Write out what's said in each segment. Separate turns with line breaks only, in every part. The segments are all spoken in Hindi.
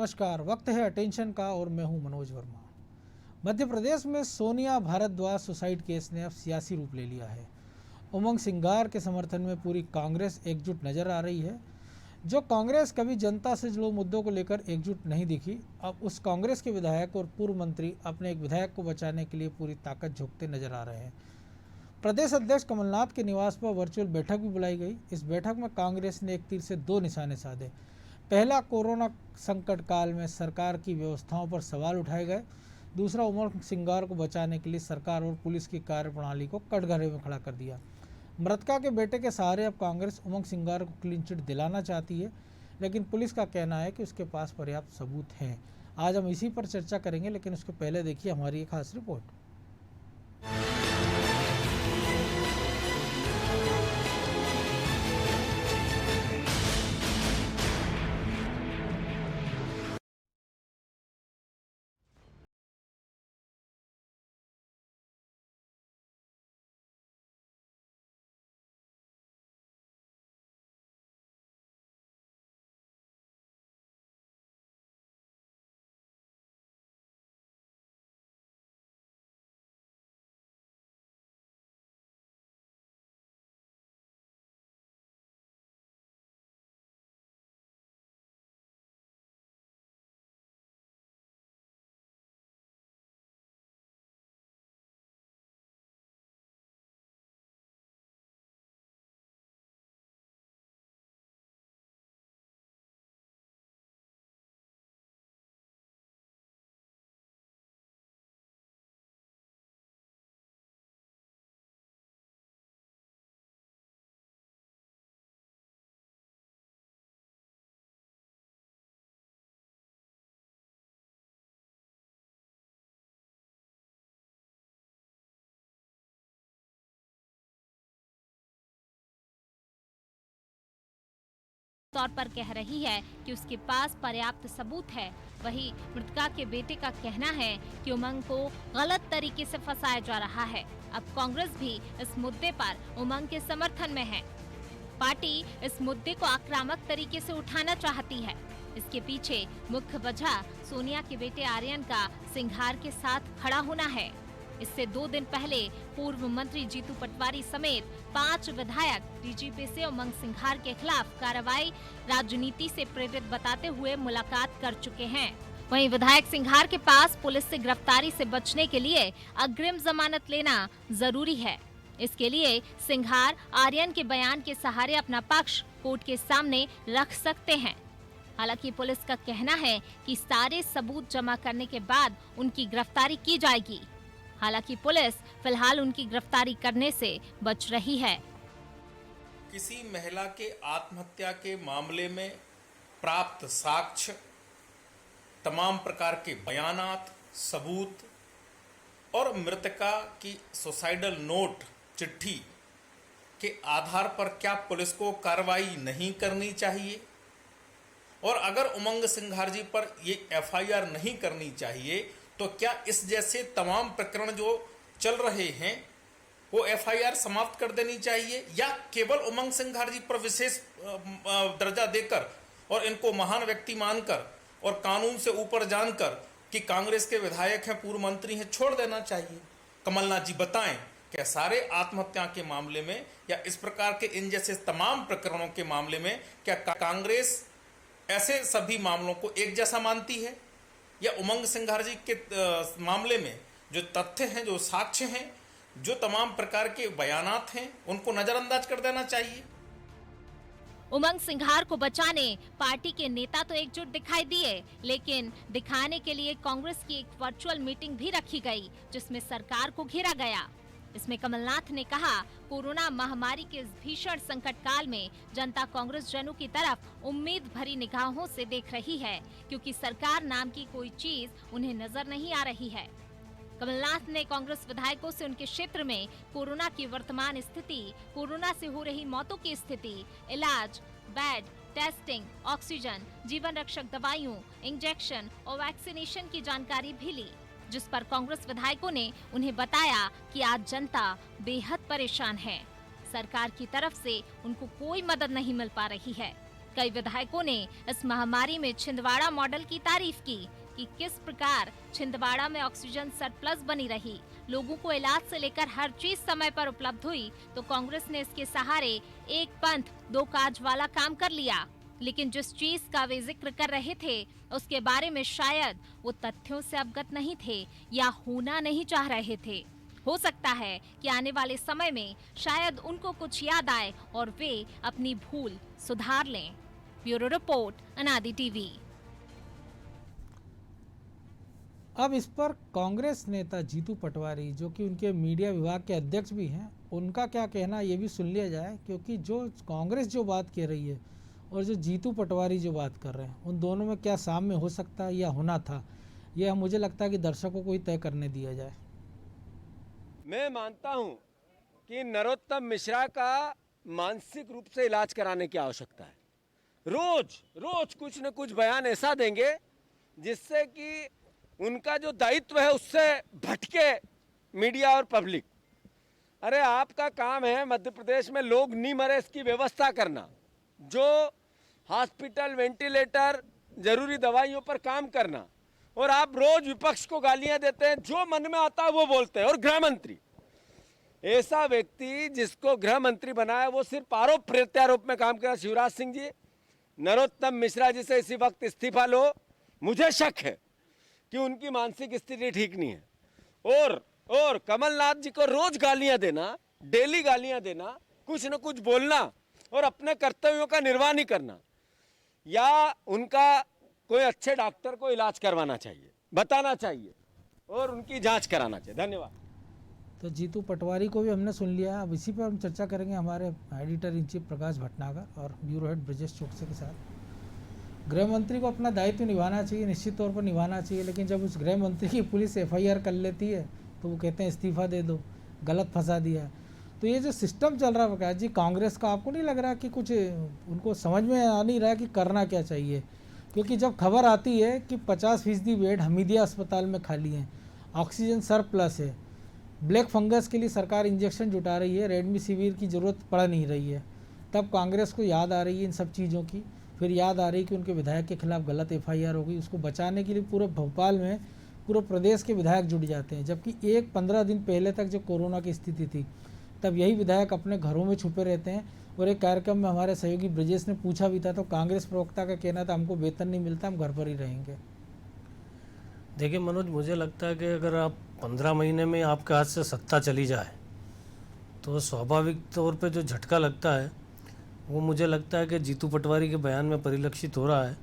नमस्कार, वक्त है अटेंशन का और मैं हूं मनोज वर्मा। मध्य प्रदेश में सोनिया भारद्वाज सुसाइड केस ने अब सियासी रूप ले लिया है। उमंग सिंघार के समर्थन में पूरी कांग्रेस एकजुट नजर आ रही है। जो कांग्रेस कभी जनता से जुड़े मुद्दों को लेकर एकजुट नहीं दिखी, अब उस कांग्रेस के विधायक और पूर्व मंत्री अपने एक विधायक को बचाने के लिए पूरी ताकत झोंकते नजर आ रहे हैं। प्रदेश अध्यक्ष कमलनाथ के निवास पर वर्चुअल बैठक भी बुलाई गई। इस बैठक में कांग्रेस ने एक तीर से दो निशाने साधे। पहला, कोरोना संकट काल में सरकार की व्यवस्थाओं पर सवाल उठाए गए। दूसरा, उमंग सिंघार को बचाने के लिए सरकार और पुलिस की कार्यप्रणाली को कटघरे में खड़ा कर दिया। मृतका के बेटे के सहारे अब कांग्रेस उमंग सिंघार को क्लीन चिट दिलाना चाहती है, लेकिन पुलिस का कहना है कि उसके पास पर्याप्त सबूत हैं। आज हम इसी पर चर्चा करेंगे, लेकिन उसके पहले देखिए हमारी एक खास रिपोर्ट।
तौर पर कह रही है कि उसके पास पर्याप्त सबूत है। वहीं मृतका के बेटे का कहना है कि उमंग को गलत तरीके से फंसाया जा रहा है। अब कांग्रेस भी इस मुद्दे पर उमंग के समर्थन में है। पार्टी इस मुद्दे को आक्रामक तरीके से उठाना चाहती है। इसके पीछे मुख्य वजह सोनिया के बेटे आर्यन का सिंघार के साथ खड़ा होना है। इससे 2 दिन पहले पूर्व मंत्री जीतू पटवारी समेत 5 विधायक डीजीपी से उमंग सिंघार के खिलाफ कार्रवाई राजनीति से प्रेरित बताते हुए मुलाकात कर चुके हैं। वहीं विधायक सिंघार के पास पुलिस से गिरफ्तारी से बचने के लिए अग्रिम जमानत लेना जरूरी है। इसके लिए सिंघार आर्यन के बयान के सहारे अपना पक्ष कोर्ट के सामने रख सकते हैं। हालांकि पुलिस का कहना है कि सारे सबूत जमा करने के बाद उनकी गिरफ्तारी की जाएगी। हालांकि पुलिस फिलहाल उनकी गिरफ्तारी करने से बच रही है।
किसी महिला के आत्महत्या के मामले में प्राप्त साक्ष्य, तमाम प्रकार के बयानात, सबूत और मृतका की सुसाइडल नोट, चिट्ठी के आधार पर क्या पुलिस को कार्रवाई नहीं करनी चाहिए? और अगर उमंग सिंघार जी पर ये एफआईआर नहीं करनी चाहिए तो क्या इस जैसे तमाम प्रकरण जो चल रहे हैं वो एफआईआर समाप्त कर देनी चाहिए, या केवल उमंग सिंघार जी पर विशेष दर्जा देकर और इनको महान व्यक्ति मानकर और कानून से ऊपर जानकर कि कांग्रेस के विधायक हैं, पूर्व मंत्री हैं, छोड़ देना चाहिए? कमलनाथ जी बताएं, क्या सारे आत्महत्या के मामले में या इस प्रकार के इन जैसे तमाम प्रकरणों के मामले में क्या कांग्रेस ऐसे सभी मामलों को एक जैसा मानती है, या उमंग सिंघार जी के मामले में जो तथ्य हैं, जो साक्ष्य हैं, जो तमाम प्रकार के बयानात हैं, उनको नजरअंदाज कर देना चाहिए?
उमंग सिंघार को बचाने पार्टी के नेता तो एकजुट दिखाई दिए, लेकिन दिखाने के लिए कांग्रेस की एक वर्चुअल मीटिंग भी रखी गई, जिसमें सरकार को घेरा गया। इसमें कमलनाथ ने कहा, कोरोना महामारी के इस भीषण संकट काल में जनता कांग्रेस जनों की तरफ उम्मीद भरी निगाहों से देख रही है, क्योंकि सरकार नाम की कोई चीज उन्हें नजर नहीं आ रही है। कमलनाथ ने कांग्रेस विधायकों से उनके क्षेत्र में कोरोना की वर्तमान स्थिति, कोरोना से हो रही मौतों की स्थिति, इलाज, बेड, टेस्टिंग, ऑक्सीजन, जीवन रक्षक दवाइयों, इंजेक्शन और वैक्सीनेशन की जानकारी भी ली, जिस पर कांग्रेस विधायकों ने उन्हें बताया कि आज जनता बेहद परेशान है। सरकार की तरफ से उनको कोई मदद नहीं मिल पा रही है। कई विधायकों ने इस महामारी में छिंदवाड़ा मॉडल की तारीफ की कि किस प्रकार छिंदवाड़ा में ऑक्सीजन सरप्लस बनी रही, लोगों को इलाज से लेकर हर चीज समय पर उपलब्ध हुई, तो कांग्रेस ने इसके सहारे एक पंथ दो काज वाला काम कर लिया। लेकिन जिस चीज का वे जिक्र कर रहे थे उसके बारे में शायद वो तथ्यों से अवगत नहीं थे या होना नहीं चाह रहे थे। हो सकता है कि आने वाले समय में शायद उनको कुछ याद आए और वे अपनी भूल सुधार लें। ब्यूरो रिपोर्ट, अनादि टीवी।
अब इस पर कांग्रेस नेता जीतू पटवारी, जो कि उनके मीडिया विभाग के अध्यक्ष भी हैं, उनका क्या कहना ये भी सुन लिया जाए, क्योंकि जो कांग्रेस जो बात कह रही है और जो जीतू पटवारी जो बात कर रहे हैं, उन दोनों में क्या साम्य हो सकता है या होना था, यह मुझे लगता है कि दर्शकों को ही तय करने दिया जाए।
मैं मानता हूं कि नरोत्तम मिश्रा का मानसिक रूप से इलाज कराने की आवश्यकता है। रोज रोज कुछ न कुछ बयान ऐसा देंगे जिससे कि उनका जो दायित्व है उससे भटके मीडिया और पब्लिक। अरे आपका काम है मध्य प्रदेश में लोग नहीं मरे इसकी व्यवस्था करना, जो हॉस्पिटल, वेंटिलेटर, जरूरी दवाइयों पर काम करना, और आप रोज विपक्ष को गालियां देते हैं, जो मन में आता है वो बोलते हैं। और गृह मंत्री, ऐसा व्यक्ति जिसको गृह मंत्री बनाया वो सिर्फ आरोप प्रत्यारोप में काम कर। शिवराज सिंह जी, नरोत्तम मिश्रा जी से इसी वक्त इस्तीफा लो। मुझे शक है कि उनकी मानसिक स्थिति ठीक नहीं है। और कमलनाथ जी को रोज गालियां देना, डेली गालियां देना, कुछ न कुछ बोलना और अपने कर्तव्यों का निर्वाह नहीं करना, या उनका कोई अच्छे डॉक्टर को इलाज करवाना चाहिए, बताना चाहिए और उनकी जांच कराना चाहिए। धन्यवाद।
तो जीतू पटवारी को भी हमने सुन लिया। अब इसी पर हम चर्चा करेंगे हमारे एडिटर इन चीफ प्रकाश भटनागर और ब्यूरो हेड ब्रजेश चौकसे के साथ। गृह मंत्री को अपना दायित्व निभाना चाहिए, निश्चित तौर पर निभाना चाहिए, लेकिन जब उस गृह मंत्री की पुलिस FIR कर लेती है तो वो कहते हैं इस्तीफा दे दो, गलत फंसा दिया। तो ये जो सिस्टम चल रहा है प्रकाश जी कांग्रेस का, आपको नहीं लग रहा कि कुछ उनको समझ में आ नहीं रहा कि करना क्या चाहिए? क्योंकि जब खबर आती है कि 50% बेड हमीदिया अस्पताल में खाली हैं, ऑक्सीजन सरप्लस है, ब्लैक फंगस के लिए सरकार इंजेक्शन जुटा रही है, रेमडेसिविर की ज़रूरत पड़ नहीं रही है, तब कांग्रेस को याद आ रही है इन सब चीज़ों की। फिर याद आ रही है कि उनके विधायक के खिलाफ गलत FIR हो गई। उसको बचाने के लिए पूरे भोपाल में पूरे प्रदेश के विधायक जुट जाते हैं, जबकि 15 दिन पहले तक जो कोरोना की स्थिति थी तब यही विधायक अपने घरों में छुपे रहते हैं। और एक कार्यक्रम में हमारे सहयोगी ब्रजेश ने पूछा भी था, तो कांग्रेस प्रवक्ता का कहना था हमको वेतन नहीं मिलता, हम घर पर ही रहेंगे।
देखिए मनोज, मुझे लगता है कि अगर आप 15 महीने में आपके हाथ से सत्ता चली जाए तो स्वाभाविक तौर पे जो झटका लगता है वो मुझे लगता है कि जीतू पटवारी के बयान में परिलक्षित हो रहा है।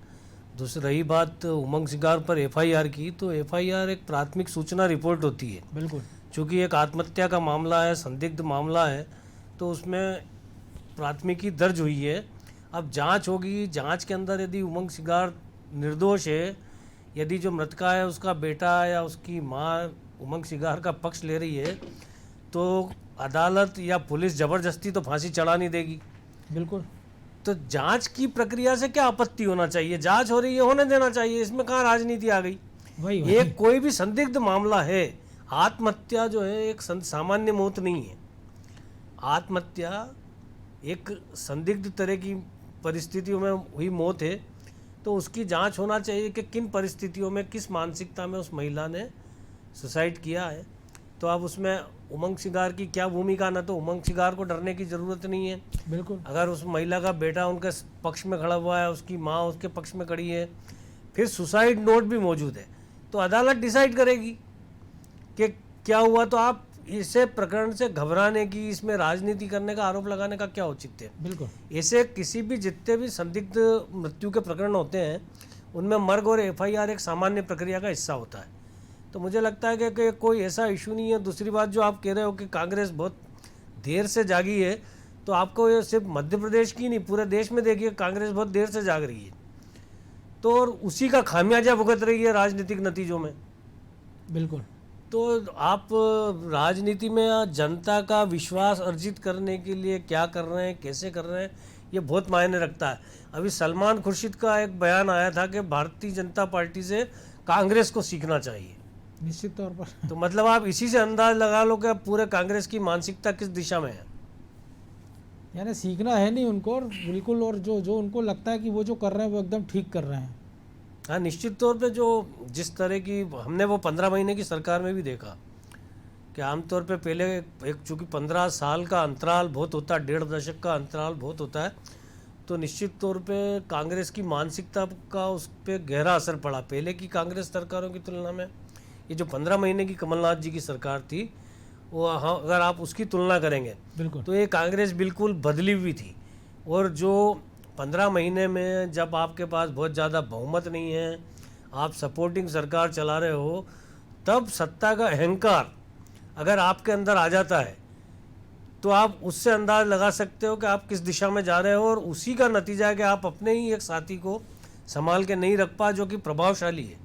दूसरी रही बात उमंग सिंगार पर FIR की, तो FIR एक प्राथमिक सूचना रिपोर्ट होती है।
बिल्कुल,
चूँकि एक आत्महत्या का मामला है, संदिग्ध मामला है, तो उसमें प्राथमिकी दर्ज हुई है। अब जांच होगी, जांच के अंदर यदि उमंग सिंगार निर्दोष है, यदि जो मृतका है उसका बेटा या उसकी माँ उमंग सिंगार का पक्ष ले रही है, तो अदालत या पुलिस ज़बरदस्ती तो फांसी चढ़ा नहीं देगी।
बिल्कुल।
तो जांच की प्रक्रिया से क्या आपत्ति होना चाहिए? जांच हो रही है, होने देना चाहिए, इसमें कहाँ राजनीति आ गई?
वही
एक कोई भी संदिग्ध मामला है, आत्महत्या जो है एक सामान्य मौत नहीं है। आत्महत्या एक संदिग्ध तरह की परिस्थितियों में हुई मौत है, तो उसकी जांच होना चाहिए कि किन परिस्थितियों में, किस मानसिकता में उस महिला ने सुसाइड किया है। तो अब उसमें उमंग सिंगार की क्या भूमिका? ना तो उमंग सिंगार को डरने की ज़रूरत नहीं है।
बिल्कुल।
अगर उस महिला का बेटा उनके पक्ष में खड़ा हुआ है, उसकी माँ उसके पक्ष में खड़ी है, फिर सुसाइड नोट भी मौजूद है, तो अदालत डिसाइड करेगी कि क्या हुआ। तो आप इसे प्रकरण से घबराने की, इसमें राजनीति करने का आरोप लगाने का क्या औचित्य है?
बिल्कुल।
ऐसे किसी भी जितने भी संदिग्ध मृत्यु के प्रकरण होते हैं उनमें मर्ग और FIR एक सामान्य प्रक्रिया का हिस्सा होता है। तो मुझे लगता है कि कोई ऐसा इशू नहीं है। दूसरी बात जो आप कह रहे हो कि कांग्रेस बहुत देर से जागी है, तो आपको ये सिर्फ मध्य प्रदेश की नहीं, पूरे देश में देखिए कांग्रेस बहुत देर से जाग रही है, तो और उसी का खामियाजा भुगत रही है राजनीतिक नतीजों में।
बिल्कुल।
तो आप राजनीति में जनता का विश्वास अर्जित करने के लिए क्या कर रहे हैं, कैसे कर रहे हैं, ये बहुत मायने रखता है। अभी सलमान खुर्शीद का एक बयान आया था कि भारतीय जनता पार्टी से कांग्रेस को सीखना चाहिए।
निश्चित तौर पर।
तो मतलब आप इसी से अंदाज लगा लो कि पूरे कांग्रेस की मानसिकता किस दिशा में है।
यानी सीखना है नहीं उनको, और बिल्कुल, और जो जो उनको लगता है कि वो जो कर रहे हैं वो एकदम ठीक कर रहे हैं।
हाँ, निश्चित तौर पे जो जिस तरह की हमने वो 15 महीने की सरकार में भी देखा कि आमतौर पे पहले एक चूँकि 15 साल का अंतराल बहुत होता है, 1.5 दशक का अंतराल बहुत होता है, तो निश्चित तौर पे कांग्रेस की मानसिकता का उस पर गहरा असर पड़ा। पहले की कांग्रेस सरकारों की तुलना में ये जो 15 महीने की कमलनाथ जी की सरकार थी, वो हाँ अगर आप उसकी तुलना करेंगे
बिल्कुल।
तो ये कांग्रेस बिल्कुल बदली हुई थी। और जो 15 महीने में जब आपके पास बहुत ज़्यादा बहुमत नहीं है, आप सपोर्टिंग सरकार चला रहे हो, तब सत्ता का अहंकार अगर आपके अंदर आ जाता है तो आप उससे अंदाज लगा सकते हो कि आप किस दिशा में जा रहे हो, और उसी का नतीजा है कि आप अपने ही एक साथी को संभाल के नहीं रख पा जो कि प्रभावशाली है,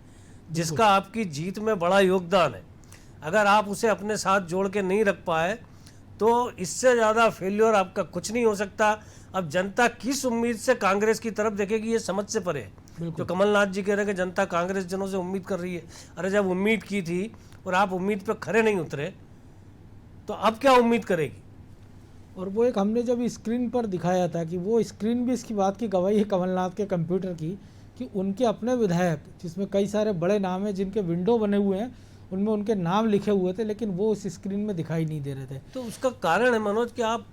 जिसका आपकी जीत में बड़ा योगदान है। अगर आप उसे अपने साथ जोड़ के नहीं रख पाए तो इससे ज़्यादा फेल्योर आपका कुछ नहीं हो सकता। अब जनता किस उम्मीद से कांग्रेस की तरफ देखेगी ये समझ से परे है। जो कमलनाथ जी कह रहे हैं कि जनता कांग्रेस जनों से उम्मीद कर रही है, अरे जब उम्मीद की थी और आप उम्मीद पे खरे नहीं उतरे तो अब क्या उम्मीद करेगी।
और वो एक हमने जब स्क्रीन पर दिखाया था कि वो स्क्रीन भी इसकी बात की गवाही है कमलनाथ के कंप्यूटर की, कि उनके अपने विधायक, जिसमें कई सारे बड़े नाम हैं जिनके विंडो बने हुए हैं, उनमें उनके नाम लिखे हुए थे, लेकिन वो उस स्क्रीन में दिखाई नहीं दे रहे थे।
तो उसका कारण है मनोज कि आप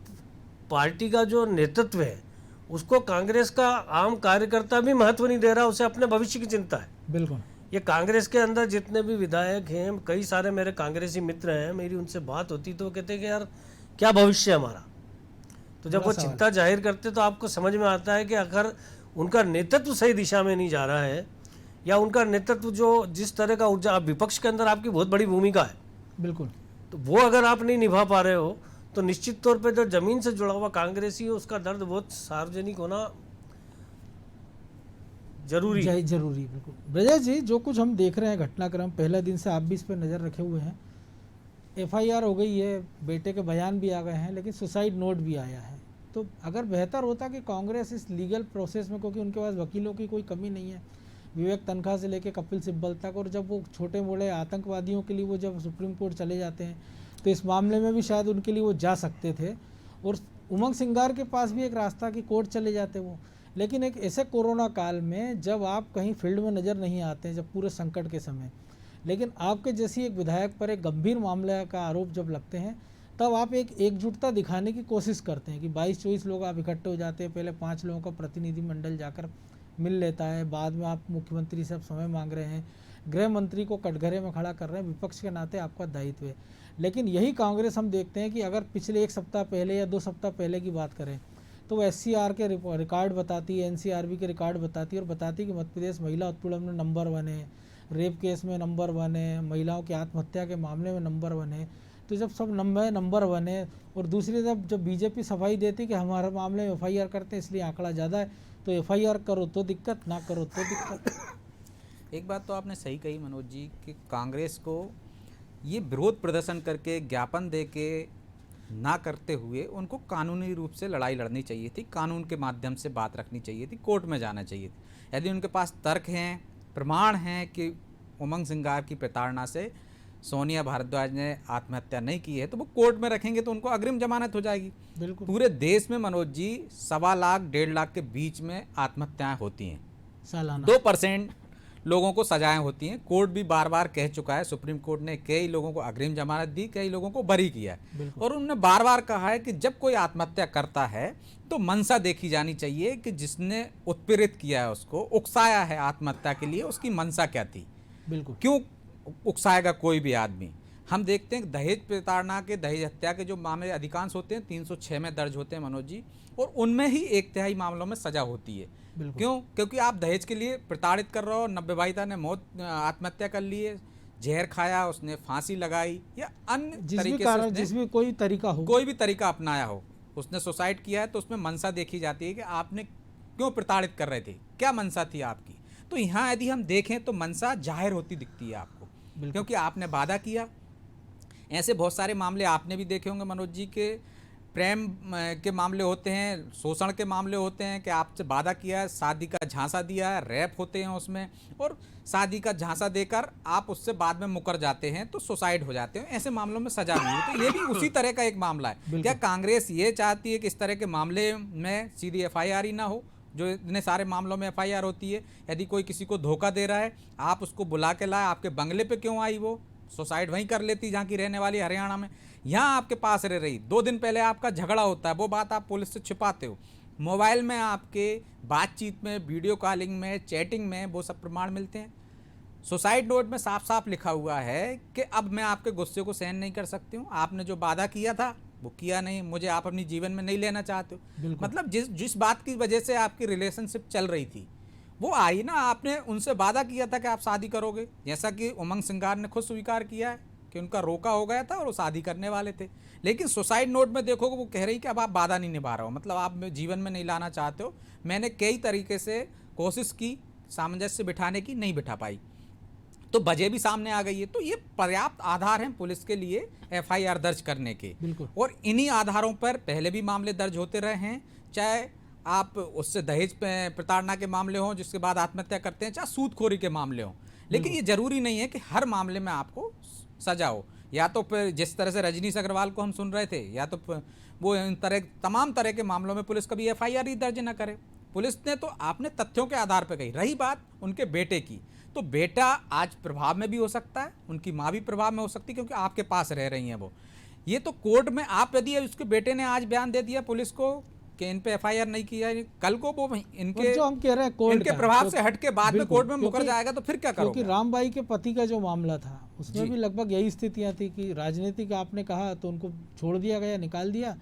पार्टी का जो नेतृत्व है उसको कांग्रेस का आम कार्यकर्ता भी महत्व नहीं दे रहा, उसे अपने भविष्य की चिंता है।
बिल्कुल।
ये कांग्रेस के अंदर जितने भी विधायक हैं, कई सारे मेरे कांग्रेसी मित्र हैं, मेरी उनसे बात होती तो वो कहते हैं कि यार क्या भविष्य है हमारा। तो जब वो चिंता जाहिर करते तो आपको समझ में आता है कि अगर उनका नेतृत्व सही दिशा में नहीं जा रहा है, या उनका नेतृत्व जो जिस तरह का ऊर्जा, विपक्ष के अंदर आपकी बहुत बड़ी भूमिका है,
बिल्कुल,
तो वो अगर आप नहीं निभा पा रहे हो तो निश्चित तौर पे जो जमीन से जुड़ा हुआ कांग्रेसी है उसका दर्द बहुत सार्वजनिक होना जरूरी है।
जरूरी। बिल्कुल ब्रजेश जी, जो कुछ हम देख रहे हैं घटनाक्रम, पहले दिन से आप भी इस पर नज़र रखे हुए हैं। FIR हो गई है, बेटे के बयान भी आ गए हैं, लेकिन सुसाइड नोट भी आया है। तो अगर बेहतर होता कि कांग्रेस इस लीगल प्रोसेस में, क्योंकि उनके पास वकीलों की कोई कमी नहीं है, विवेक तनखा से लेकर कपिल सिब्बल तक, और जब वो छोटे मोटे आतंकवादियों के लिए वो जब सुप्रीम कोर्ट चले जाते हैं तो इस मामले में भी शायद उनके लिए वो जा सकते थे। और उमंग सिंगार के पास भी एक रास्ता कि कोर्ट चले जाते वो, लेकिन एक ऐसे कोरोना काल में जब आप कहीं फील्ड में नज़र नहीं आते हैं, जब पूरे संकट के समय, लेकिन आपके जैसी एक विधायक पर एक गंभीर मामले का आरोप जब लगते हैं, तब आप एक एकजुटता दिखाने की कोशिश करते हैं कि 22-24 लोग आप इकट्ठे हो जाते हैं। पहले 5 लोगों का प्रतिनिधिमंडल जाकर मिल लेता है, बाद में आप मुख्यमंत्री से अब समय मांग रहे हैं, गृह मंत्री को कटघरे में खड़ा कर रहे हैं। विपक्ष के नाते आपका दायित्व है। लेकिन यही कांग्रेस हम देखते हैं कि अगर पिछले 1 सप्ताह पहले या 2 सप्ताह पहले की बात करें तो वो SCR के रिकॉर्ड बताती है, NCRB के रिकॉर्ड बताती है, और बताती है कि मध्य प्रदेश महिला उत्पीड़न में नंबर 1 है, रेप केस में नंबर 1 है, महिलाओं की आत्महत्या के मामले में नंबर 1 है। तो जब सब नंबर 1 है, और दूसरी तरफ जब बीजेपी सफाई देती कि हमारे मामले में FIR करते हैं इसलिए आंकड़ा ज़्यादा है, तो FIR करो तो दिक्कत, ना करो तो दिक्कत।
एक बात तो आपने सही कही मनोज जी कि कांग्रेस को ये विरोध प्रदर्शन करके, ज्ञापन दे के ना करते हुए उनको कानूनी रूप से लड़ाई लड़नी चाहिए थी, कानून के माध्यम से बात रखनी चाहिए थी, कोर्ट में जाना चाहिए थी। यदि उनके पास तर्क हैं, प्रमाण हैं कि उमंग सिंगार की प्रताड़ना से सोनिया भारद्वाज ने आत्महत्या नहीं की है, तो वो कोर्ट में रखेंगे तो उनको अग्रिम जमानत हो जाएगी।
बिल्कुल।
पूरे देश में मनोज जी 1.25 लाख 1.5 लाख के बीच में आत्महत्याएं होती हैं,
सालाना
2% लोगों को सजाएं होती हैं। कोर्ट भी बार बार कह चुका है, सुप्रीम कोर्ट ने कई लोगों को अग्रिम जमानत दी, कई लोगों को बरी किया है, और उन्होंने बार बार कहा है कि जब कोई आत्महत्या करता है तो मंशा देखी जानी चाहिए कि जिसने उत्पीड़ित किया है, उसको उकसाया है आत्महत्या के लिए, उसकी मंशा क्या थी।
बिल्कुल।
क्यों उकसाएगा कोई भी आदमी। हम देखते हैं दहेज प्रताड़ना के, दहेज हत्या के जो मामले अधिकांश होते हैं 306 में दर्ज होते हैं मनोज जी, और उनमें ही 1/3 मामलों में सजा होती है। क्यों? क्योंकि आप दहेज के लिए प्रताड़ित कर रहे हो। नब्बेबाइता ने आत्महत्या कर ली है, जहर खाया, उसने फांसी लगाई, या अन्य तरीके से
जिसमें कोई तरीका हो,
कोई भी तरीका अपनाया हो, उसने सुसाइड किया है, तो उसमें मंशा देखी जाती है कि आपने क्यों प्रताड़ित कर रहे थे, क्या मंशा थी आपकी। तो यहाँ यदि हम देखें तो मंशा जाहिर होती दिखती है आपको, क्योंकि आपने वादा किया। ऐसे बहुत सारे मामले आपने भी देखे होंगे मनोज जी के प्रेम के मामले होते हैं, शोषण के मामले होते हैं कि आपसे वादा किया है, शादी का झांसा दिया है, रैप होते हैं उसमें, और शादी का झांसा देकर आप उससे बाद में मुकर जाते हैं तो सुसाइड हो जाते हैं, ऐसे मामलों में सजा मिली। तो ये भी उसी तरह का एक मामला है। क्या कांग्रेस ये चाहती है कि इस तरह के मामले में सीधी FIR ही ना हो, जो इतने सारे मामलों में FIR होती है? यदि कोई किसी को धोखा दे रहा है, आप उसको बुला के लाए, आपके बंगले पे क्यों आई? वो सुसाइड वहीं कर लेती जहाँ की रहने वाली, हरियाणा में, यहाँ आपके पास रह रही। 2 दिन पहले आपका झगड़ा होता है, वो बात आप पुलिस से छिपाते हो, मोबाइल में आपके बातचीत में, वीडियो कॉलिंग में, चैटिंग में वो सब प्रमाण मिलते हैं। सुसाइड नोट में साफ साफ लिखा हुआ है कि अब मैं आपके गुस्से को सहन नहीं कर सकती हूँ, आपने जो वादा किया था वो किया नहीं, मुझे आप अपनी जीवन में नहीं लेना चाहते हो। मतलब जिस बात की वजह से आपकी रिलेशनशिप चल रही थी वो आई ना, आपने उनसे वादा किया था कि आप शादी करोगे, जैसा कि उमंग सिंगार ने खुद स्वीकार किया है कि उनका रोका हो गया था और वो शादी करने वाले थे। लेकिन सुसाइड नोट में देखोगे वो कह रही कि अब आप वादा नहीं निभा रहे हो, मतलब आप जीवन में नहीं लाना चाहते हो। मैंने कई तरीके से कोशिश की सामंजस्य बिठाने की, नहीं बिठा पाई, तो वजह भी सामने आ गई है। तो ये पर्याप्त आधार हैं पुलिस के लिए FIR दर्ज करने के, और इन्हीं आधारों पर पहले भी मामले दर्ज होते रहे हैं, चाहे आप उससे दहेज प्रताड़ना के मामले हों जिसके बाद आत्महत्या करते हैं, चाहे सूदखोरी के मामले हों। लेकिन ये जरूरी नहीं है कि हर मामले में आपको सजा हो। या तो फिर जिस तरह से रजनीश अग्रवाल को हम सुन रहे थे, या तो वो इन तरह तमाम तरह के मामलों में पुलिस कभी FIR ही दर्ज न करे। पुलिस ने तो आपने तथ्यों के आधार पर कही। रही बात उनके बेटे की, तो बेटा आज प्रभाव में भी हो सकता है, उनकी माँ भी प्रभाव में हो सकती है, क्योंकि आपके पास रह रही हैं वो। ये तो कोर्ट में आप यदि उसके बेटे ने आज बयान दे दिया पुलिस को कि इन पे FIR नहीं किया है, कल को वो इनके
जो हम कह रहे हैं कोर्ट
इनके प्रभाव से हट के बाद में कोर्ट में मुकर जाएगा तो फिर क्या करोगे?
क्योंकि रामबाई के पति का जो मामला था उसमें भी लगभग यही स्थितियां थी कि राजनीतिक आपने कहा तो उनको छोड़ दिया गया, निकाल दिया,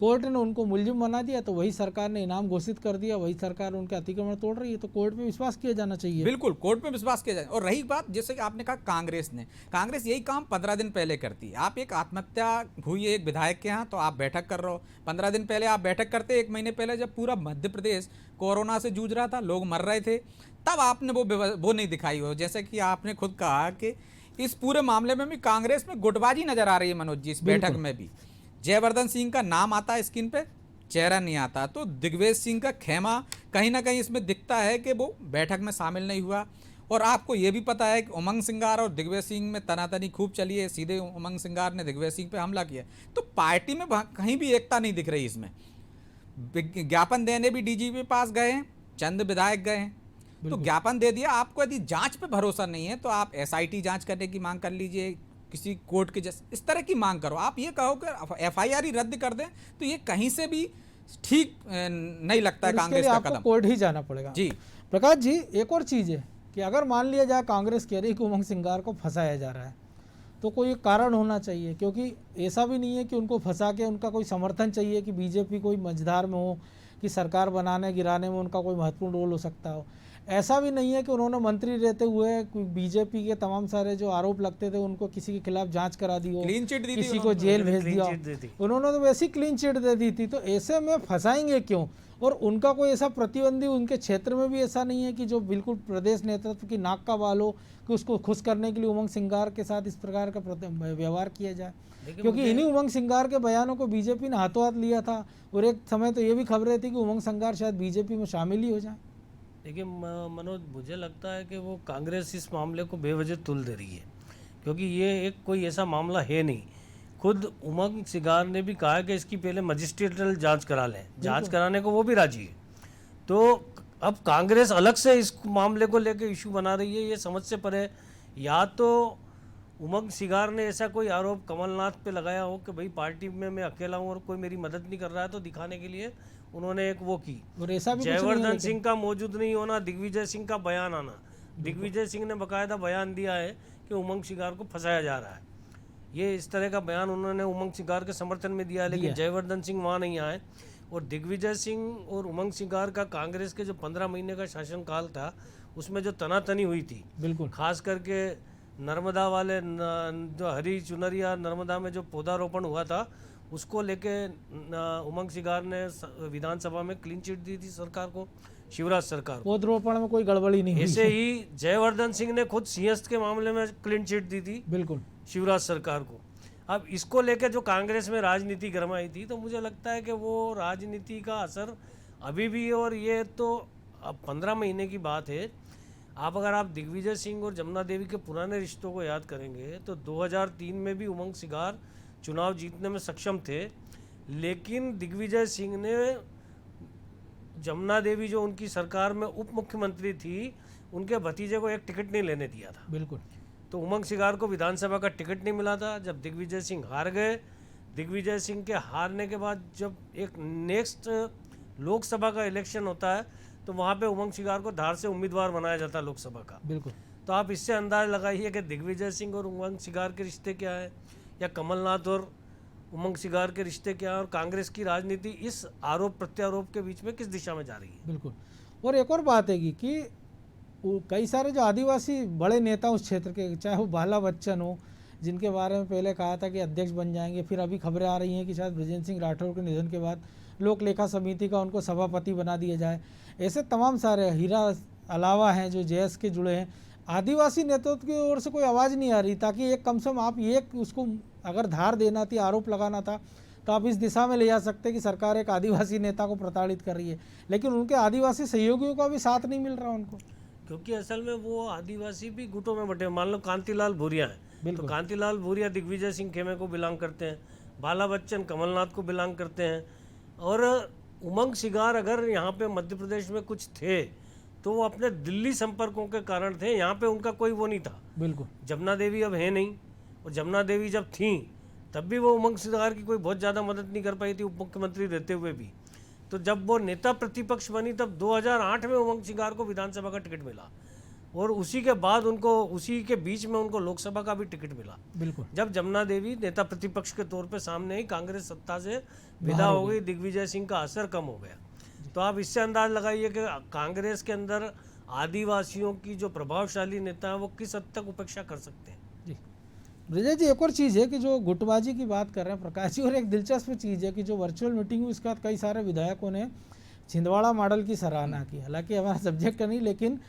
कोर्ट ने उनको मुलजिम बना दिया, तो वही सरकार ने इनाम घोषित कर दिया, वही सरकार उनके अतिक्रमण तोड़ रही है। तो कोर्ट पे विश्वास किया जाना चाहिए।
बिल्कुल, कोर्ट पे विश्वास किया जाए। और रही बात जैसे कि आपने कहा कांग्रेस यही काम 15 दिन पहले करती है। आप एक आत्महत्या हुई है एक विधायक के यहाँ, तो आप बैठक कर रहे हो। 15 दिन पहले आप बैठक करते, 1 महीने पहले जब पूरा मध्य प्रदेश कोरोना से जूझ रहा था, लोग मर रहे थे, तब आपने वो नहीं दिखाई हो। जैसे कि आपने खुद कहा कि इस पूरे मामले में भी कांग्रेस में गुटबाजी नजर आ रही है मनोज जी। इस बैठक में भी जयवर्धन सिंह का नाम आता है स्क्रीन पे, चेहरा नहीं आता। तो दिग्विजय सिंह का खेमा कहीं ना कहीं इसमें दिखता है कि वो बैठक में शामिल नहीं हुआ। और आपको ये भी पता है कि उमंग सिंगार और दिग्विजय सिंह में तनातनी खूब चली है, सीधे उमंग सिंगार ने दिग्विजय सिंह पे हमला किया। तो पार्टी में कहीं भी एकता नहीं दिख रही। इसमें ज्ञापन देने भी DGP पास गए हैं, चंद विधायक गए हैं, तो ज्ञापन दे दिया। आपको यदि जांच पे भरोसा नहीं है तो आप SIT जांच करने की मांग कर लीजिए, किसी कोर्ट के जैसे इस तरह की मांग करो। आप ये कहो कि FIR ही रद्द कर दें, तो ये कहीं से भी ठीक नहीं लगता है कांग्रेस का कदम।
कोर्ट ही जाना पड़ेगा
जी।
प्रकाश जी, एक और चीज़ है कि अगर मान लिया जाए कांग्रेस कह रही कि उमंग सिंगार को फंसाया जा रहा है, तो कोई कारण होना चाहिए, क्योंकि ऐसा भी नहीं है कि उनको फंसा के उनका कोई समर्थन चाहिए कि BJP कोई मझधार में हो, कि सरकार बनाने गिराने में उनका कोई महत्वपूर्ण रोल हो सकता हो। ऐसा भी नहीं है कि उन्होंने मंत्री रहते हुए BJP के तमाम सारे जो आरोप लगते थे उनको किसी के खिलाफ जांच करा दी हो,
क्लीन चिट दी थी,
किसी को जेल भेज दिया। उन्होंने तो वैसी क्लीन चिट दे दी थी, तो ऐसे में फंसाएंगे क्यों? और उनका कोई ऐसा प्रतिबंधी उनके क्षेत्र में भी ऐसा नहीं है कि जो बिल्कुल प्रदेश नेतृत्व की नाक का बाल हो कि उसको खुश करने के लिए उमंग सिंगार के साथ इस प्रकार का व्यवहार किया जाए। क्योंकि इन्हीं उमंग सिंगार के बयानों को BJP ने हाथों हाथ लिया था, और एक समय तो ये भी खबरें थी कि उमंग सिंगार शायद BJP में शामिल ही हो जाए।
देखिए मनोज, मुझे लगता है कि वो कांग्रेस इस मामले को बेवजह तुल दे रही है, क्योंकि ये एक कोई ऐसा मामला है नहीं। खुद उमंग सिंगार ने भी कहा कि इसकी पहले मजिस्ट्रेटल जांच करा लें, जांच कराने को वो भी राजी है। तो अब कांग्रेस अलग से इस मामले को लेकर इशू बना रही है, ये समझ से परे। या तो उमंग सिंगार ने ऐसा कोई आरोप कमलनाथ पे लगाया हो कि भाई पार्टी में मैं अकेला हूँ और कोई मेरी मदद नहीं कर रहा है, तो दिखाने के लिए उन्होंने एक वो की।
और ऐसा भी
जयवर्धन सिंह का मौजूद नहीं होना, दिग्विजय सिंह का बयान आना। दिग्विजय सिंह ने बकायदा बयान दिया है कि उमंग सिंगार को फंसाया जा रहा है। ये इस तरह का बयान उन्होंने उमंग सिंगार के समर्थन में दिया है, लेकिन जयवर्धन सिंह वहाँ नहीं आए। और दिग्विजय सिंह और उमंग सिंगार का कांग्रेस के जो 15 महीने का शासनकाल था उसमें जो तनातनी हुई थी,
बिल्कुल,
खास करके नर्मदा वाले जो हरी चुनरिया नर्मदा में जो पौधारोपण हुआ था उसको लेके उमंग सिंगार ने विधानसभा में क्लीन चिट दी थी सरकार को, शिवराज सरकार को।
पौधारोपण में कोई गड़बड़ी नहीं हुई।
ऐसे ही जयवर्धन सिंह ने खुद सिंहस्थ के मामले में क्लीन चिट दी थी,
बिल्कुल,
शिवराज सरकार को। अब इसको लेकर जो कांग्रेस में राजनीति गरमाई थी, तो मुझे लगता है कि वो राजनीति का असर अभी भी, और ये तो अब 15 महीने की बात है। अगर आप दिग्विजय सिंह और जमुना देवी के पुराने रिश्तों को याद करेंगे तो 2003 में भी उमंग सिगार चुनाव जीतने में सक्षम थे, लेकिन दिग्विजय सिंह ने जमुना देवी जो उनकी सरकार में उप मुख्यमंत्री थी, उनके भतीजे को एक टिकट नहीं लेने दिया था।
बिल्कुल।
तो उमंग सिगार को विधानसभा का टिकट नहीं मिला था। जब दिग्विजय सिंह हार गए, दिग्विजय सिंह के हारने के बाद जब एक नेक्स्ट लोकसभा का इलेक्शन होता है तो वहाँ पे उमंग सिगार को धार से उम्मीदवार बनाया जाता है लोकसभा का।
बिल्कुल।
तो आप इससे अंदाज लगाइए कि दिग्विजय सिंह और उमंग सिगार के रिश्ते क्या है, या कमलनाथ और उमंग सिगार के रिश्ते क्या है, और कांग्रेस की राजनीति इस आरोप प्रत्यारोप के बीच में किस दिशा में जा रही है।
बिल्कुल। और एक और बात है कि कई सारे जो आदिवासी बड़े नेता उस क्षेत्र के, चाहे वो बाला बच्चन हो, जिनके बारे में पहले कहा था कि अध्यक्ष बन जाएंगे, फिर अभी खबरें आ रही हैं कि शायद बृजेंद्र सिंह राठौर के निधन के बाद लोक लेखा समिति का उनको सभापति बना दिया जाए। ऐसे तमाम सारे हीरा अलावा हैं जो जेएस के जुड़े हैं। आदिवासी नेतृत्व की ओर से कोई आवाज़ नहीं आ रही, ताकि एक कम से कम आप एक उसको अगर धार देना थी, आरोप लगाना था, तो आप इस दिशा में ले जा सकते कि सरकार एक आदिवासी नेता को प्रताड़ित कर रही है, लेकिन उनके आदिवासी सहयोगियों का भी साथ नहीं मिल रहा उनको।
क्योंकि असल में वो आदिवासी भी गुटों में बटे। मान लो कांतिलाल भूरिया है, तो कांतिलाल भूरिया दिग्विजय सिंह खेमे को बिलोंग करते हैं, बाला बच्चन कमलनाथ को बिलोंग करते हैं, और उमंग सिगार अगर यहाँ पे मध्य प्रदेश में कुछ थे तो वो अपने दिल्ली संपर्कों के कारण थे, यहाँ पे उनका कोई वो नहीं था।
बिल्कुल।
जमुना देवी अब है नहीं, और जमुना देवी जब थी तब भी वो उमंग सिगार की कोई बहुत ज़्यादा मदद नहीं कर पाई थी, उप मुख्यमंत्री रहते हुए भी। तो जब वो नेता प्रतिपक्ष बनी तब 2008 में उमंग सिगार को विधानसभा का टिकट मिला, और उसी के बाद उनको, उसी के बीच में उनको लोकसभा का भी टिकट मिला।
बिल्कुल।
जब जमुना देवी नेता प्रतिपक्ष के तौर पे सामने आई, कांग्रेस सत्ता से विदा हो गई, दिग्विजय सिंह का असर कम हो गया। तो आप इससे अंदाज लगाइए कि कांग्रेस के अंदर आदिवासियों की जो प्रभावशाली नेता है वो किस हद तक उपेक्षा कर सकते हैं।
जी ब्रिजेश जी, एक और चीज़ है कि जो गुटबाजी की बात कर रहे हैं प्रकाश जी, और एक दिलचस्प चीज़ है कि जो वर्चुअल मीटिंग हुई उसके बाद कई सारे विधायकों ने छिंदवाड़ा मॉडल की सराहना की। हालांकि हमारा सब्जेक्ट नहीं, लेकिन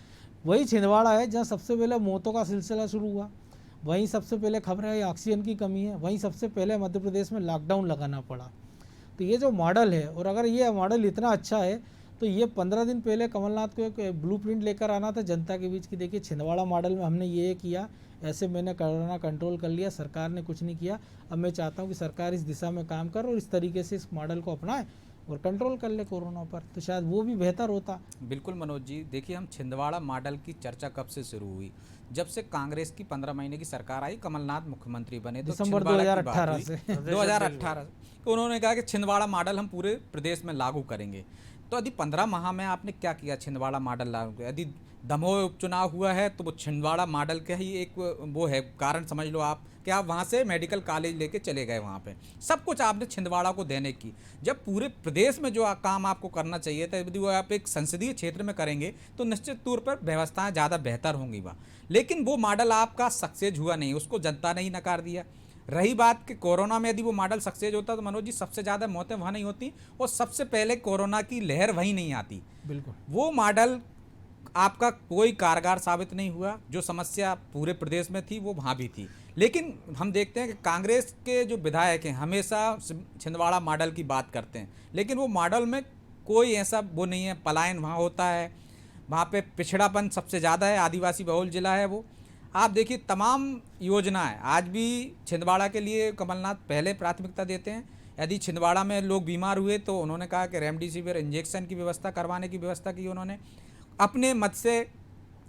वही छिंदवाड़ा है जहाँ सबसे पहले मौतों का सिलसिला शुरू हुआ, वहीं सबसे पहले खबर है ऑक्सीजन की कमी है, वहीं सबसे पहले मध्य प्रदेश में लॉकडाउन लगाना पड़ा। तो ये जो मॉडल है, और अगर ये मॉडल इतना अच्छा है तो ये 15 दिन पहले कमलनाथ को एक ब्लूप्रिंट लेकर आना था जनता के बीच की, देखिए छिंदवाड़ा मॉडल में हमने ये किया, ऐसे मैंने कोरोना कंट्रोल कर लिया, सरकार ने कुछ नहीं किया। अब मैं चाहता हूँ कि सरकार इस दिशा में काम कर और इस तरीके से इस मॉडल को अपनाए और कंट्रोल कर ले कोरोना पर, तो शायद वो भी बेहतर होता।
बिल्कुल मनोज जी, देखिए हम छिंदवाड़ा मॉडल की चर्चा कब से शुरू हुई, जब से कांग्रेस की 15 महीने की सरकार आई, कमलनाथ मुख्यमंत्री बने, तो
दिसंबर
छिंदवाड़ा की
2018
बात
से
हुई। 2018 तो उन्होंने कहा कि छिंदवाड़ा मॉडल हम पूरे प्रदेश में लागू करेंगे। तो यदि 15 माह में आपने क्या किया छिंदवाड़ा मॉडल लागू किया? यदि दमोह उपचुनाव हुआ है तो वो छिंदवाड़ा मॉडल का ही एक वो है कारण, समझ लो आप कि आप वहाँ से मेडिकल कॉलेज लेके चले गए, वहाँ पे सब कुछ आपने छिंदवाड़ा को देने की। जब पूरे प्रदेश में जो काम आपको करना चाहिए था, यदि वो आप एक संसदीय क्षेत्र में करेंगे तो निश्चित तौर पर व्यवस्थाएं ज़्यादा बेहतर होंगी वहाँ, लेकिन वो मॉडल आपका सक्सेस हुआ नहीं, उसको जनता ने ही नकार दिया। रही बात कि कोरोना में यदि वो मॉडल सक्सेस होता तो मनोज जी सबसे ज़्यादा मौतें वहाँ नहीं होती और सबसे पहले कोरोना की लहर वहीं नहीं आती।
बिल्कुल।
वो मॉडल आपका कोई कारगर साबित नहीं हुआ, जो समस्या पूरे प्रदेश में थी वो वहाँ भी थी। लेकिन हम देखते हैं कि कांग्रेस के जो विधायक हैं हमेशा छिंदवाड़ा मॉडल की बात करते हैं, लेकिन वो मॉडल में कोई ऐसा वो नहीं है, पलायन वहाँ होता है, वहाँ पे पिछड़ापन सबसे ज़्यादा है, आदिवासी बहुल जिला है वो। आप देखिए तमाम योजनाएं आज भी छिंदवाड़ा के लिए कमलनाथ पहले प्राथमिकता देते हैं। यदि छिंदवाड़ा में लोग बीमार हुए तो उन्होंने कहा कि रेमडेसिविर इंजेक्शन की व्यवस्था करवाने की व्यवस्था की, उन्होंने अपने मत से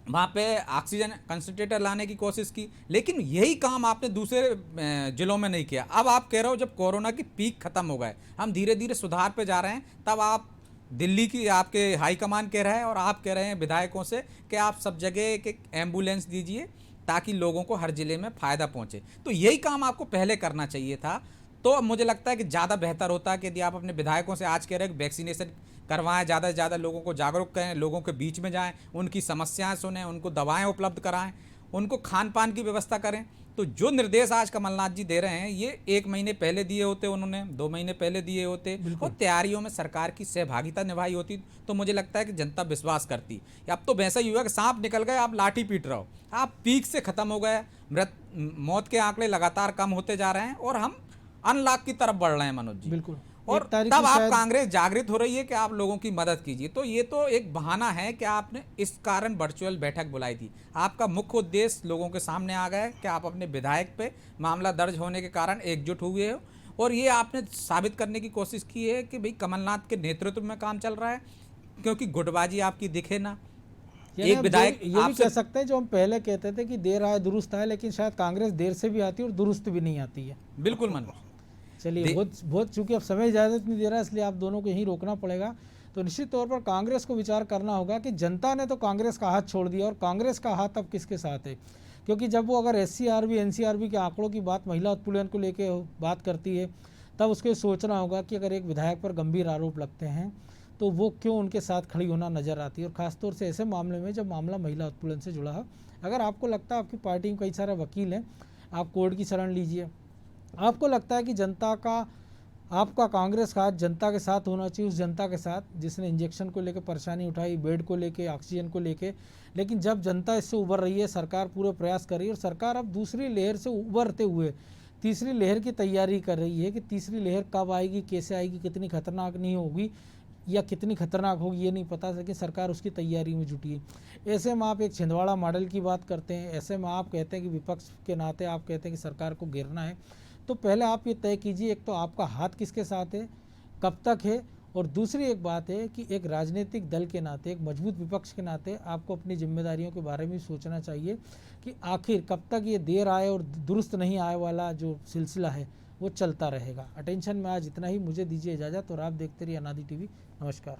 वहाँ पे ऑक्सीजन कंसंट्रेटर लाने की कोशिश की, लेकिन यही काम आपने दूसरे जिलों में नहीं किया। अब आप कह रहे हो जब कोरोना की पीक खत्म हो गए, हम धीरे धीरे सुधार पे जा रहे हैं, तब आप दिल्ली की आपके हाईकमान कह रहा है और आप कह रहे हैं विधायकों से कि आप सब जगह एक एम्बुलेंस दीजिए ताकि लोगों को हर जिले में फ़ायदा पहुंचे। तो यही काम आपको पहले करना चाहिए था। तो मुझे लगता है कि ज़्यादा बेहतर होता कि यदि आप अपने विधायकों से आज कह रहे हैं कि वैक्सीनेशन करवाएं, ज़्यादा से ज़्यादा लोगों को जागरूक करें, लोगों के बीच में जाएं, उनकी समस्याएं सुनें, उनको दवाएं उपलब्ध कराएं, उनको खान पान की व्यवस्था करें। तो जो निर्देश आज कमलनाथ जी दे रहे हैं ये 1 महीने पहले दिए होते, उन्होंने 2 महीने पहले दिए होते और तैयारियों में सरकार की सहभागिता निभाई होती तो मुझे लगता है कि जनता विश्वास करती। अब तो वैसा ही हुआ कि सांप निकल गए, आप लाठी पीट रहे हो, आप पीक से खत्म हो गए, मौत के आंकड़े लगातार कम होते जा रहे हैं और हम अनलॉक की तरफ बढ़ रहे हैं मनोज जी।
बिल्कुल।
और
एक तारीख
तब
को
आप
शायद-
कांग्रेस जागृत हो रही है कि आप लोगों की मदद कीजिए। तो ये तो एक बहाना है कि आपने इस कारण वर्चुअल बैठक बुलाई थी। आपका मुख्य उद्देश्य लोगों के सामने आ गया है कि आप अपने विधायक पे मामला दर्ज होने के कारण एकजुट हुए हो और ये आपने साबित करने की कोशिश की है कि भाई कमलनाथ के नेतृत्व में काम चल रहा है, क्योंकि गुटबाजी आपकी दिखे ना।
यानी
एक
आप
विधायक
ये भी
आपसे
कह सकते हैं जो हम पहले कहते थे कि देर आए दुरुस्त आए, लेकिन शायद कांग्रेस देर से भी आती है और दुरुस्त भी नहीं आती है।
बिल्कुल मनोज।
चलिए, बहुत चूंकि अब समय इजाज़त नहीं दे रहा, इसलिए आप दोनों को यहीं रोकना पड़ेगा। तो निश्चित तौर पर कांग्रेस को विचार करना होगा कि जनता ने तो कांग्रेस का हाथ छोड़ दिया और कांग्रेस का हाथ अब किसके साथ है। क्योंकि जब वो अगर SCRB NCRB के आंकड़ों की बात, महिला उत्पीड़न को लेकर बात करती है, तब उसको ये सोचना होगा कि अगर एक विधायक पर गंभीर आरोप लगते हैं तो वो क्यों उनके साथ खड़ी होना नजर आती है, और ख़ासतौर से ऐसे मामले में जब मामला महिला उत्पीड़न से जुड़ा है। अगर आपको लगता है आपकी पार्टी में कई सारे वकील हैं, आप कोर्ट की शरण लीजिए। आपको लगता है कि जनता का, आपका कांग्रेस का हाथ जनता के साथ होना चाहिए, उस जनता के साथ जिसने इंजेक्शन को लेकर परेशानी उठाई, बेड को लेकर, ऑक्सीजन को लेकर, लेकिन जब जनता इससे उबर रही है, सरकार पूरे प्रयास कर रही है और सरकार अब दूसरी लहर से उबरते हुए तीसरी लहर की तैयारी कर रही है कि तीसरी लहर कब आएगी, कैसे आएगी, कितनी खतरनाक नहीं होगी या कितनी खतरनाक होगी ये नहीं पता, लेकिन सरकार उसकी तैयारी में जुटी है। ऐसे में आप एक छिंदवाड़ा मॉडल की बात करते हैं, ऐसे में आप कहते हैं कि विपक्ष के नाते आप कहते हैं कि सरकार को घेरना है। तो पहले आप ये तय कीजिए, एक तो आपका हाथ किसके साथ है, कब तक है, और दूसरी एक बात है कि एक राजनीतिक दल के नाते, एक मजबूत विपक्ष के नाते आपको अपनी जिम्मेदारियों के बारे में सोचना चाहिए कि आखिर कब तक ये देर आए और दुरुस्त नहीं आए वाला जो सिलसिला है वो चलता रहेगा। अटेंशन में आज इतना ही, मुझे दीजिए इजाज़त और आप देखते रहिए अनादि TV। नमस्कार।